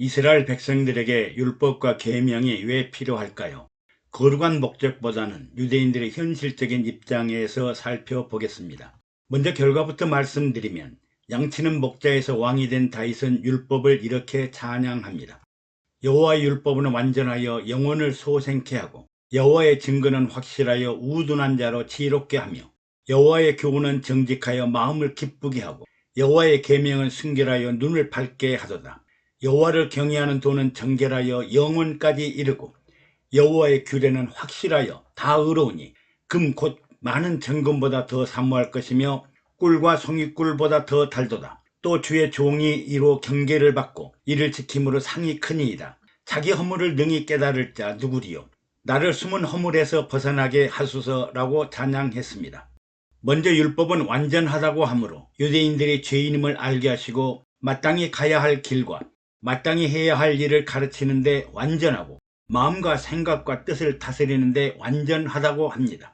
이스라엘 백성들에게 율법과 계명이 왜 필요할까요? 거룩한 목적보다는 유대인들의 현실적인 입장에서 살펴보겠습니다. 먼저 결과부터 말씀드리면 양치는 목자에서 왕이 된 다윗은 율법을 이렇게 찬양합니다. 여호와의 율법은 완전하여 영혼을 소생케 하고 여호와의 증거는 확실하여 우둔한 자로 지혜롭게 하며 여호와의 교훈은 정직하여 마음을 기쁘게 하고 여호와의 계명은 순결하여 눈을 밝게 하도다. 여호와를 경외하는 도는 정결하여 영혼까지 이르고 여호와의 규례는 확실하여 다 의로우니 금 곧 많은 정금보다 더 사모할 것이며 꿀과 송이꿀보다 더 달도다. 또 주의 종이 이로 경계를 받고 이를 지킴으로 상이 크니이다. 자기 허물을 능히 깨달을 자 누구리요? 나를 숨은 허물에서 벗어나게 하소서라고 찬양했습니다. 먼저 율법은 완전하다고 하므로 유대인들이 죄인임을 알게 하시고 마땅히 가야 할 길과 마땅히 해야 할 일을 가르치는데 완전하고 마음과 생각과 뜻을 다스리는데 완전하다고 합니다.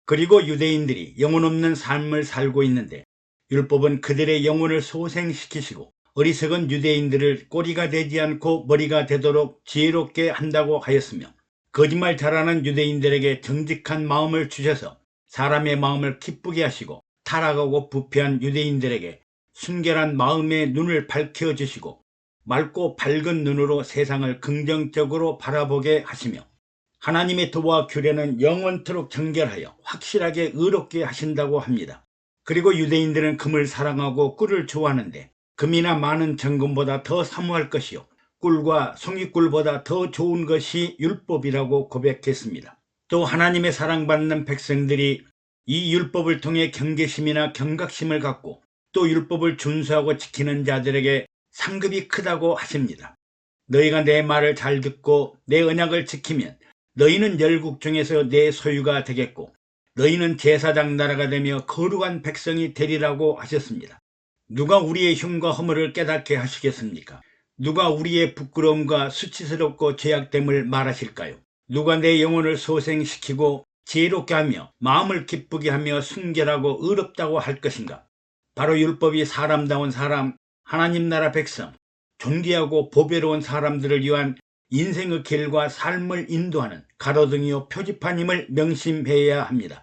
그리고 유대인들이 영혼 없는 삶을 살고 있는데 율법은 그들의 영혼을 소생시키시고 어리석은 유대인들을 꼬리가 되지 않고 머리가 되도록 지혜롭게 한다고 하였으며 거짓말 잘하는 유대인들에게 정직한 마음을 주셔서 사람의 마음을 기쁘게 하시고 타락하고 부패한 유대인들에게 순결한 마음의 눈을 밝혀주시고 맑고 밝은 눈으로 세상을 긍정적으로 바라보게 하시며 하나님의 도와 규례는 영원토록 정결하여 확실하게 의롭게 하신다고 합니다. 그리고 유대인들은 금을 사랑하고 꿀을 좋아하는데 금이나 많은 정금보다 더 사모할 것이요 꿀과 송이꿀보다 더 좋은 것이 율법이라고 고백했습니다. 또 하나님의 사랑받는 백성들이 이 율법을 통해 경계심이나 경각심을 갖고 또 율법을 준수하고 지키는 자들에게 상급이 크다고 하십니다. 너희가 내 말을 잘 듣고 내 언약을 지키면 너희는 열국 중에서 내 소유가 되겠고 너희는 제사장 나라가 되며 거룩한 백성이 되리라고 하셨습니다. 누가 우리의 흉과 허물을 깨닫게 하시겠습니까? 누가 우리의 부끄러움과 수치스럽고 죄악됨을 말하실까요? 누가 내 영혼을 소생시키고 지혜롭게 하며 마음을 기쁘게 하며 순결하고 의롭다고 할 것인가? 바로 율법이 사람다운 사람, 하나님 나라 백성, 존귀하고 보배로운 사람들을 위한 인생의 길과 삶을 인도하는 가로등이요 표지판임을 명심해야 합니다.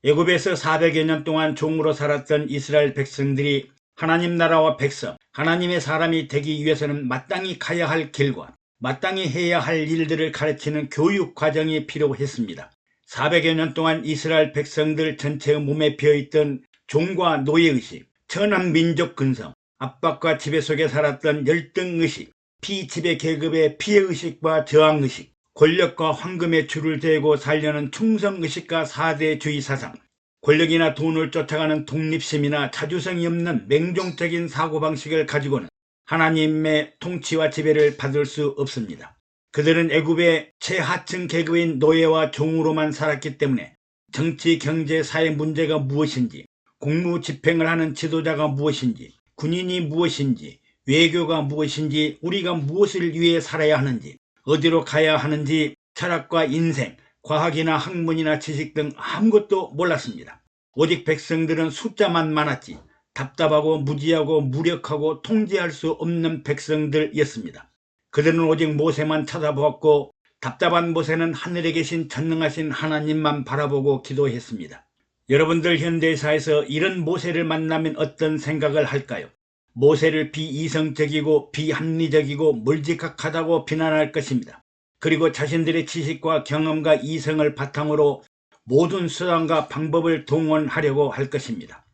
애굽에서 400여 년 동안 종으로 살았던 이스라엘 백성들이 하나님 나라와 백성, 하나님의 사람이 되기 위해서는 마땅히 가야 할 길과 마땅히 해야 할 일들을 가르치는 교육 과정이 필요했습니다. 400여 년 동안 이스라엘 백성들 전체의 몸에 비어있던 종과 노예의식, 천한 민족 근성, 압박과 지배 속에 살았던 열등의식, 피지배 계급의 피해의식과 저항의식, 권력과 황금의 줄을 대고 살려는 충성의식과 사대주의 사상, 권력이나 돈을 쫓아가는 독립심이나 자주성이 없는 맹종적인 사고방식을 가지고는 하나님의 통치와 지배를 받을 수 없습니다. 그들은 애굽의 최하층 계급인 노예와 종으로만 살았기 때문에 정치, 경제, 사회 문제가 무엇인지, 공무집행을 하는 지도자가 무엇인지, 군인이 무엇인지, 외교가 무엇인지, 우리가 무엇을 위해 살아야 하는지, 어디로 가야 하는지 철학과 인생, 과학이나 학문이나 지식 등 아무것도 몰랐습니다. 오직 백성들은 숫자만 많았지 답답하고 무지하고 무력하고 통제할 수 없는 백성들이었습니다. 그들은 오직 모세만 쳐다보았고 답답한 모세는 하늘에 계신 전능하신 하나님만 바라보고 기도했습니다. 여러분들 현대사에서 이런 모세를 만나면 어떤 생각을 할까요? 모세를 비이성적이고 비합리적이고 물지각하다고 비난할 것입니다. 그리고 자신들의 지식과 경험과 이성을 바탕으로 모든 수단과 방법을 동원하려고 할 것입니다.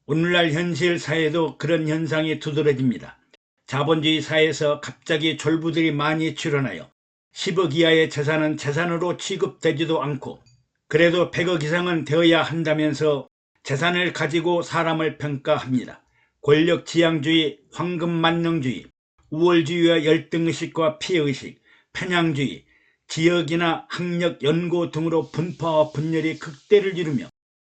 오늘날 현실 사회도 그런 현상이 두드러집니다. 자본주의 사회에서 갑자기 졸부들이 많이 출현하여 10억 이하의 재산은 재산으로 취급되지도 않고 그래도 100억 이상은 되어야 한다면서 재산을 가지고 사람을 평가합니다. 권력지향주의, 황금만능주의, 우월주의와 열등의식과 피해의식, 편향주의, 지역이나 학력, 연고 등으로 분파와 분열이 극대를 이루며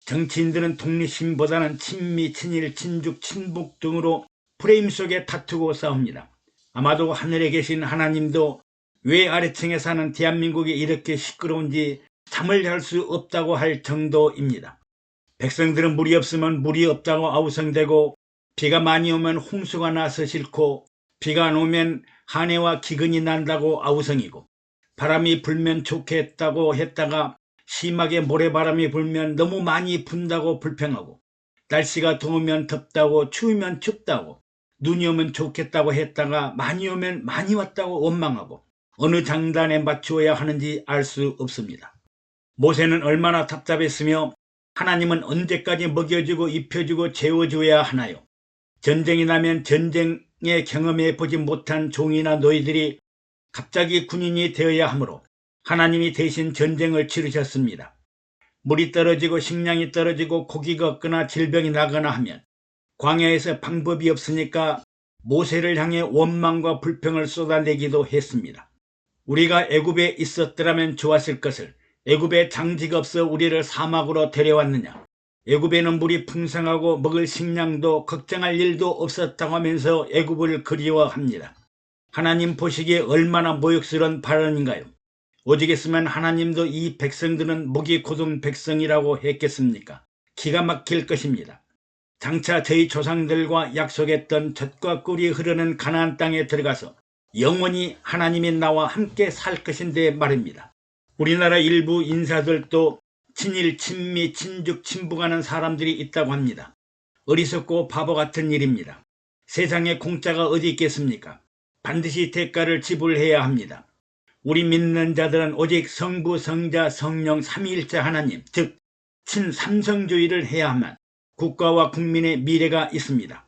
정치인들은 독립심보다는 친미, 친일, 친죽, 친북 등으로 프레임 속에 다투고 싸웁니다. 아마도 하늘에 계신 하나님도 왜 아래층에 사는 대한민국이 이렇게 시끄러운지 잠을 잘 수 없다고 할 정도입니다. 백성들은 물이 없으면 물이 없다고 아우성대고 비가 많이 오면 홍수가 나서 싫고 비가 안 오면 한 해와 기근이 난다고 아우성이고, 바람이 불면 좋겠다고 했다가 심하게 모래바람이 불면 너무 많이 분다고 불평하고, 날씨가 더우면 덥다고 추우면 춥다고, 눈이 오면 좋겠다고 했다가 많이 오면 많이 왔다고 원망하고, 어느 장단에 맞추어야 하는지 알 수 없습니다. 모세는 얼마나 답답했으며 하나님은 언제까지 먹여주고 입혀주고 재워줘야 하나요? 전쟁이 나면 전쟁에 경험해 보지 못한 종이나 노예들이 갑자기 군인이 되어야 하므로 하나님이 대신 전쟁을 치르셨습니다. 물이 떨어지고 식량이 떨어지고 고기가 없거나 질병이 나거나 하면 광야에서 방법이 없으니까 모세를 향해 원망과 불평을 쏟아내기도 했습니다. 우리가 애굽에 있었더라면 좋았을 것을, 애굽에 장지가 없어 우리를 사막으로 데려왔느냐, 애굽에는 물이 풍성하고 먹을 식량도 걱정할 일도 없었다고 하면서 애굽을 그리워합니다. 하나님 보시기에 얼마나 모욕스러운 발언인가요? 오직했으면 하나님도 이 백성들은 목이 곧은 백성이라고 했겠습니까? 기가 막힐 것입니다. 장차 저희 조상들과 약속했던 젖과 꿀이 흐르는 가나안 땅에 들어가서 영원히 하나님이 나와 함께 살 것인데 말입니다. 우리나라 일부 인사들도 친일, 친미, 친죽, 친북하는 사람들이 있다고 합니다. 어리석고 바보 같은 일입니다. 세상에 공짜가 어디 있겠습니까? 반드시 대가를 지불해야 합니다. 우리 믿는 자들은 오직 성부, 성자, 성령, 삼위일체 하나님, 즉 친삼성주의를 해야만 국가와 국민의 미래가 있습니다.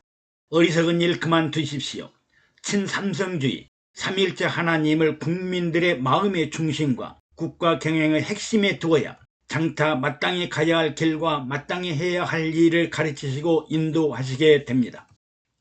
어리석은 일 그만두십시오. 친삼성주의, 삼위일체 하나님을 국민들의 마음의 중심과 국가 경영의 핵심에 두어야 장차 마땅히 가야 할 길과 마땅히 해야 할 일을 가르치시고 인도하시게 됩니다.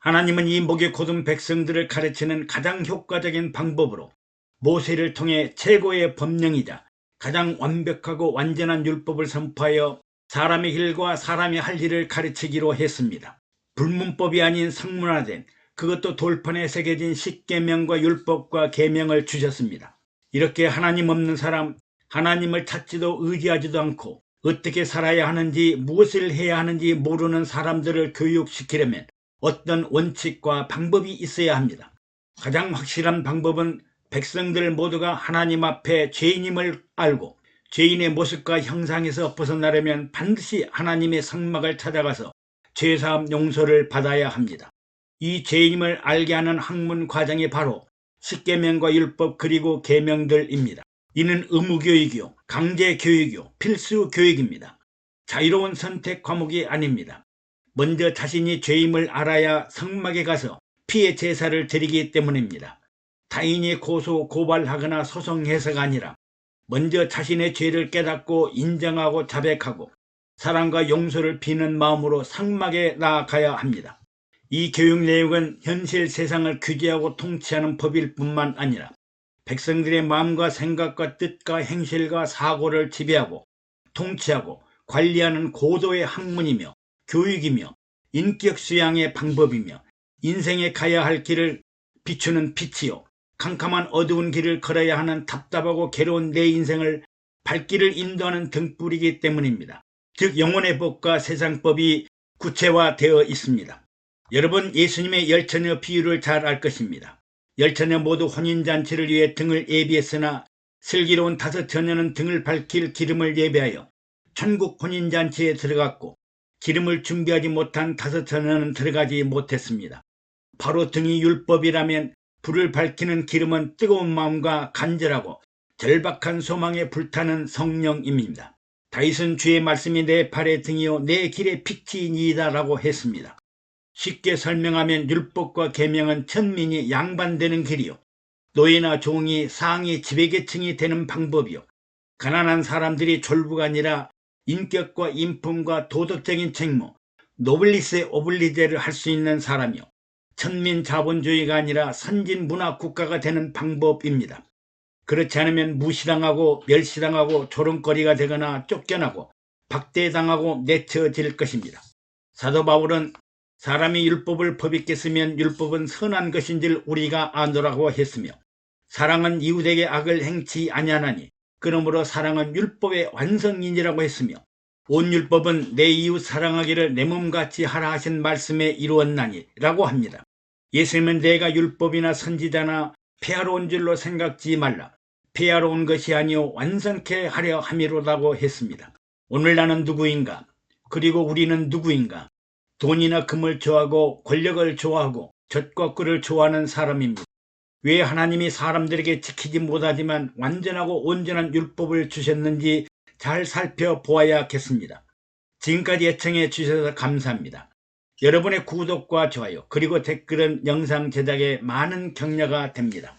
하나님은 이 목이 곧은 백성들을 가르치는 가장 효과적인 방법으로 모세를 통해 최고의 법령이자 가장 완벽하고 완전한 율법을 선포하여 사람의 길과 사람이 할 일을 가르치기로 했습니다. 불문법이 아닌 성문화된, 그것도 돌판에 새겨진 십계명과 율법과 계명을 주셨습니다. 이렇게 하나님 없는 사람, 하나님을 찾지도 의지하지도 않고 어떻게 살아야 하는지 무엇을 해야 하는지 모르는 사람들을 교육시키려면 어떤 원칙과 방법이 있어야 합니다. 가장 확실한 방법은 백성들 모두가 하나님 앞에 죄인임을 알고 죄인의 모습과 형상에서 벗어나려면 반드시 하나님의 성막을 찾아가서 죄사함 용서를 받아야 합니다. 이 죄인임을 알게 하는 학문 과정이 바로 십계명과 율법 그리고 계명들입니다. 이는 의무교육이요, 강제교육이요, 필수교육입니다. 자유로운 선택 과목이 아닙니다. 먼저 자신이 죄임을 알아야 성막에 가서 피의 제사를 드리기 때문입니다. 타인이 고소, 고발하거나 소송해서가 아니라 먼저 자신의 죄를 깨닫고 인정하고 자백하고 사랑과 용서를 비는 마음으로 성막에 나아가야 합니다. 이 교육 내용은 현실 세상을 규제하고 통치하는 법일 뿐만 아니라 백성들의 마음과 생각과 뜻과 행실과 사고를 지배하고 통치하고 관리하는 고도의 학문이며 교육이며 인격 수양의 방법이며 인생에 가야 할 길을 비추는 빛이요, 캄캄한 어두운 길을 걸어야 하는 답답하고 괴로운 내 인생을 발길을 인도하는 등불이기 때문입니다. 즉 영혼의 법과 세상법이 구체화되어 있습니다. 여러분, 예수님의 열처녀 비유를 잘 알 것입니다. 열처녀 모두 혼인잔치를 위해 등을 예비했으나 슬기로운 다섯 처녀는 등을 밝힐 기름을 예비하여 천국 혼인잔치에 들어갔고 기름을 준비하지 못한 다섯 처녀는 들어가지 못했습니다. 바로 등이 율법이라면 불을 밝히는 기름은 뜨거운 마음과 간절하고 절박한 소망에 불타는 성령입니다. 다윗은 주의 말씀이 내 발의 등이요 내 길의 빛이니이다 라고 했습니다. 쉽게 설명하면 율법과 계명은 천민이 양반되는 길이요, 노예나 종이 상위 지배계층이 되는 방법이요, 가난한 사람들이 졸부가 아니라 인격과 인품과 도덕적인 책무, 노블리세 오블리제를 할 수 있는 사람이요, 천민 자본주의가 아니라 선진 문화 국가가 되는 방법입니다. 그렇지 않으면 무시당하고 멸시당하고 조롱거리가 되거나 쫓겨나고 박대당하고 내쳐질 것입니다. 사도 바울은 사람이 율법을 법있게 쓰면 율법은 선한 것인 줄 우리가 아노라고 했으며 사랑은 이웃에게 악을 행치 아니하나니 그러므로 사랑은 율법의 완성이니라고 했으며 온 율법은 내 이웃 사랑하기를 내 몸같이 하라 하신 말씀에 이루었나니 라고 합니다. 예수님은 내가 율법이나 선지자나 폐하러 온 줄로 생각지 말라. 폐하러 온 것이 아니요 완성케 하려 함이로다고 했습니다. 오늘 나는 누구인가? 그리고 우리는 누구인가? 돈이나 금을 좋아하고 권력을 좋아하고 젖과 꿀을 좋아하는 사람입니다. 왜 하나님이 사람들에게 지키지 못하지만 완전하고 온전한 율법을 주셨는지 잘 살펴보아야겠습니다. 지금까지 애청해 주셔서 감사합니다. 여러분의 구독과 좋아요 그리고 댓글은 영상 제작에 많은 격려가 됩니다.